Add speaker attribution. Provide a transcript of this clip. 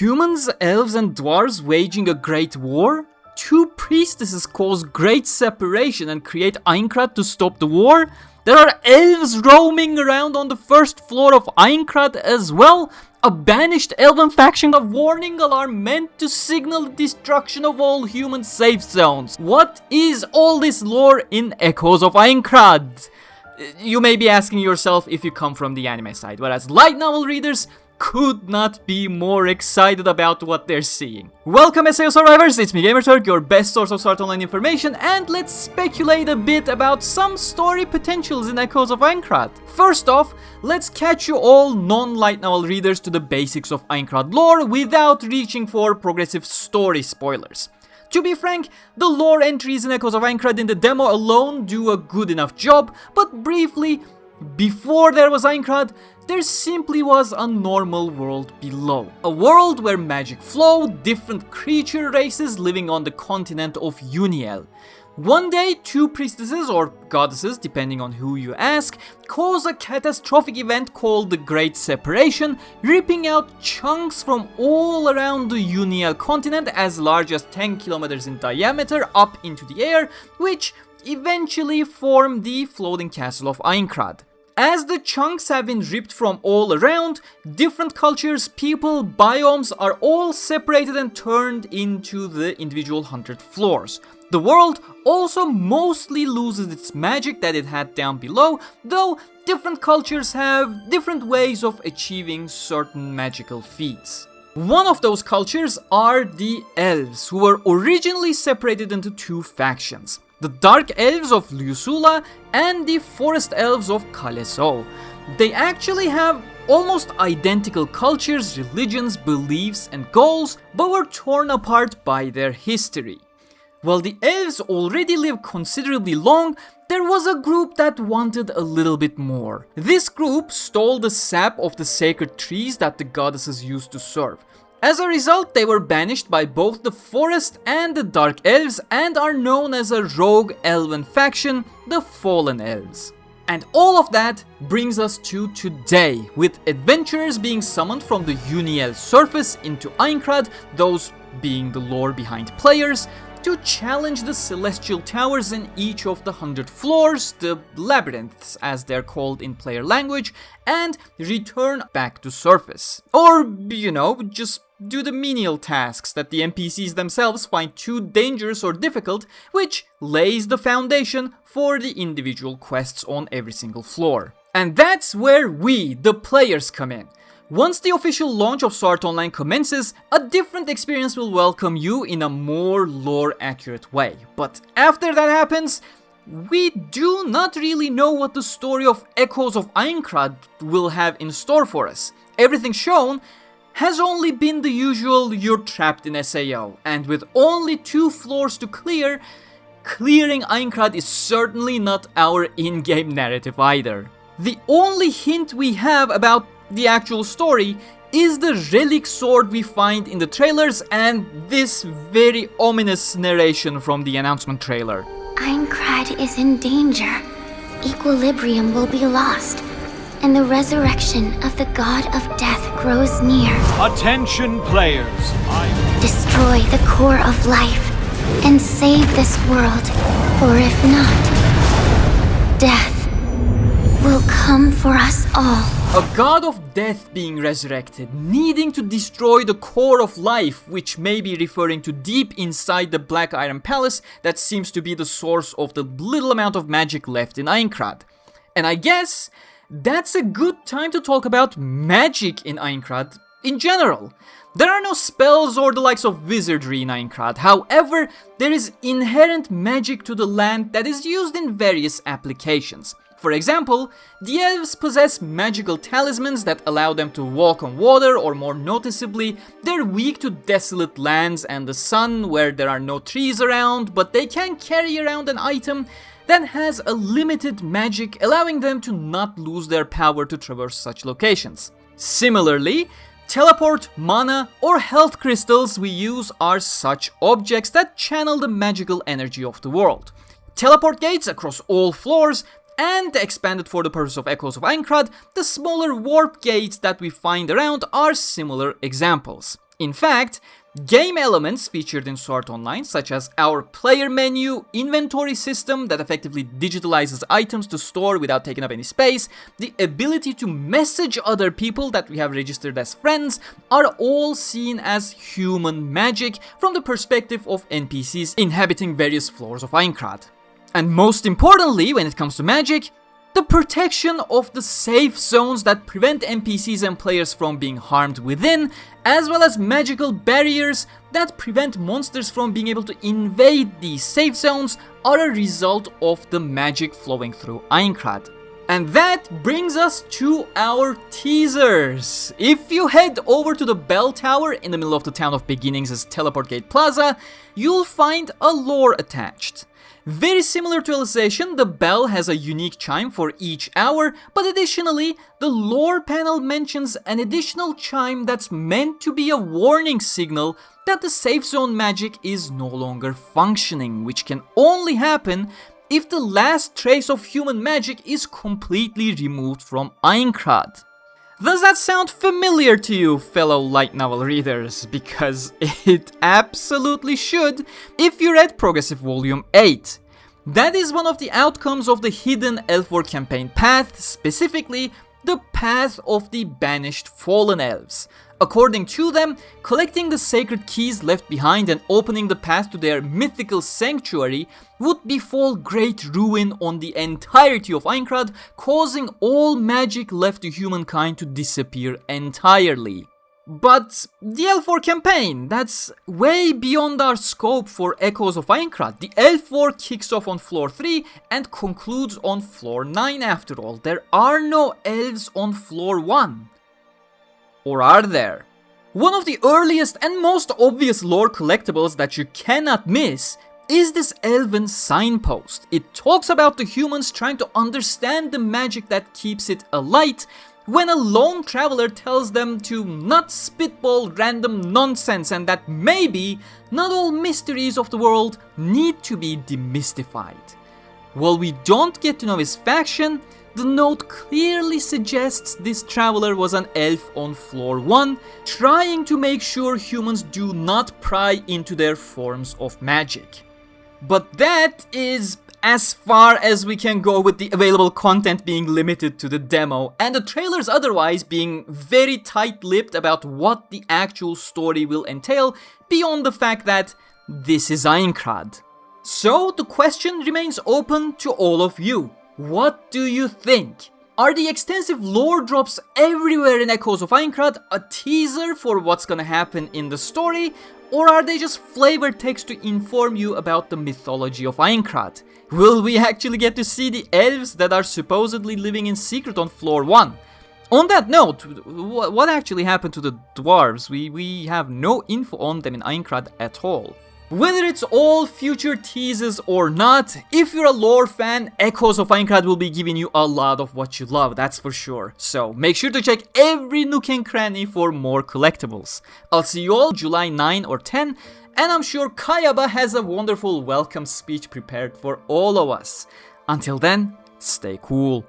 Speaker 1: Humans, elves and dwarves waging a great war? Two priestesses cause great separation and create Aincrad to stop the war? There are elves roaming around on the first floor of Aincrad as well? A banished elven faction of warning alarm meant to signal the destruction of all human safe zones. What is all this lore in Echoes of Aincrad? You may be asking yourself if you come from the anime side, whereas light novel readers could not be more excited about what they're seeing. Welcome SAO survivors, it's me Gamerturk, your best source of Sword Online information, and let's speculate a bit about some story potentials in Echoes of Aincrad. First off, let's catch you all non-light novel readers to the basics of Aincrad lore without reaching for progressive story spoilers. To be frank, the lore entries in Echoes of Aincrad in the demo alone do a good enough job, but briefly, before there was Aincrad, there simply was a normal world below. A world where magic flowed, different creature races living on the continent of Uniel. One day, two priestesses, or goddesses depending on who you ask, cause a catastrophic event called the Great Separation, ripping out chunks from all around the Uniel continent as large as 10 kilometers in diameter up into the air, which eventually form the floating castle of Aincrad. As the chunks have been ripped from all around, different cultures, people, biomes are all separated and turned into the individual 100 floors. The world also mostly loses its magic that it had down below, though different cultures have different ways of achieving certain magical feats. One of those cultures are the Elves, who were originally separated into two factions. The Dark Elves of Lyusula and the Forest Elves of Kaleso. They actually have almost identical cultures, religions, beliefs and goals, but were torn apart by their history. While the Elves already lived considerably long, there was a group that wanted a little bit more. This group stole the sap of the sacred trees that the goddesses used to serve. As a result, they were banished by both the Forest and the Dark Elves and are known as a rogue elven faction, the Fallen Elves. And all of that brings us to today, with adventurers being summoned from the Uniel surface into Aincrad, those being the lore behind players, to challenge the celestial towers in each of the 100 floors, the labyrinths as they're called in player language, and return back to surface. Or, just do the menial tasks that the NPCs themselves find too dangerous or difficult, which lays the foundation for the individual quests on every single floor. And that's where we, the players, come in. Once the official launch of Sword Online commences, a different experience will welcome you in a more lore-accurate way. But after that happens, we do not really know what the story of Echoes of Aincrad will have in store for us. Everything shown has only been the usual "you're trapped in SAO", and with only 2 floors to clear, clearing Aincrad is certainly not our in-game narrative either. The only hint we have about the actual story is the relic sword we find in the trailers and this very ominous narration from the announcement trailer.
Speaker 2: Aincrad is in danger. Equilibrium will be lost, and the resurrection of the god of death grows near.
Speaker 3: Attention players,
Speaker 2: Destroy the core of life and save this world, for if not, death will come for us all.
Speaker 1: A god of death being resurrected, needing to destroy the core of life, which may be referring to deep inside the Black Iron Palace that seems to be the source of the little amount of magic left in Aincrad. And I guess that's a good time to talk about magic in Aincrad in general. There are no spells or the likes of wizardry in Aincrad. However, there is inherent magic to the land that is used in various applications. For example, the elves possess magical talismans that allow them to walk on water, or more noticeably, they're weak to desolate lands and the sun where there are no trees around, but they can carry around an item that has a limited magic, allowing them to not lose their power to traverse such locations. Similarly, teleport, mana, or health crystals we use are such objects that channel the magical energy of the world. Teleport gates across all floors, and expanded for the purpose of Echoes of Aincrad, the smaller warp gates that we find around are similar examples. In fact, game elements featured in Sword Online, such as our player menu, inventory system that effectively digitalizes items to store without taking up any space, the ability to message other people that we have registered as friends, are all seen as human magic from the perspective of NPCs inhabiting various floors of Aincrad. And most importantly, when it comes to magic, the protection of the safe zones that prevent NPCs and players from being harmed within, as well as magical barriers that prevent monsters from being able to invade these safe zones, are a result of the magic flowing through Aincrad. And that brings us to our teasers. If you head over to the bell tower in the middle of the town of Beginnings' Teleport Gate Plaza, you'll find a lore attached. Very similar to Alicization, the bell has a unique chime for each hour, but additionally, the lore panel mentions an additional chime that's meant to be a warning signal that the safe zone magic is no longer functioning, which can only happen if the last trace of human magic is completely removed from Aincrad. Does that sound familiar to you, fellow light novel readers? Because it absolutely should if you read Progressive Volume 8. That is one of the outcomes of the hidden Elf War campaign path, specifically the path of the Banished Fallen Elves. According to them, collecting the sacred keys left behind and opening the path to their mythical sanctuary would befall great ruin on the entirety of Aincrad, causing all magic left to humankind to disappear entirely. But the Elf War campaign, that's way beyond our scope for Echoes of Aincrad. The Elf War kicks off on floor 3 and concludes on floor 9 after all. There are no elves on floor 1. Or are there? One of the earliest and most obvious lore collectibles that you cannot miss is this Elven signpost. It talks about the humans trying to understand the magic that keeps it alight, when a lone traveler tells them to not spitball random nonsense and that maybe not all mysteries of the world need to be demystified. While we don't get to know his faction, the note clearly suggests this traveler was an elf on floor 1, trying to make sure humans do not pry into their forms of magic. But that is as far as we can go with the available content being limited to the demo, and the trailers otherwise being very tight-lipped about what the actual story will entail, beyond the fact that this is Aincrad. So the question remains open to all of you. What do you think? Are the extensive lore drops everywhere in Echoes of Aincrad a teaser for what's gonna happen in the story, or are they just flavor text to inform you about the mythology of Aincrad? Will we actually get to see the elves that are supposedly living in secret on floor 1? On that note, what actually happened to the dwarves? We have no info on them in Aincrad at all. Whether it's all future teases or not, if you're a lore fan, Echoes of Aincrad will be giving you a lot of what you love, that's for sure. So make sure to check every nook and cranny for more collectibles. I'll see you all July 9 or 10, and I'm sure Kayaba has a wonderful welcome speech prepared for all of us. Until then, stay cool.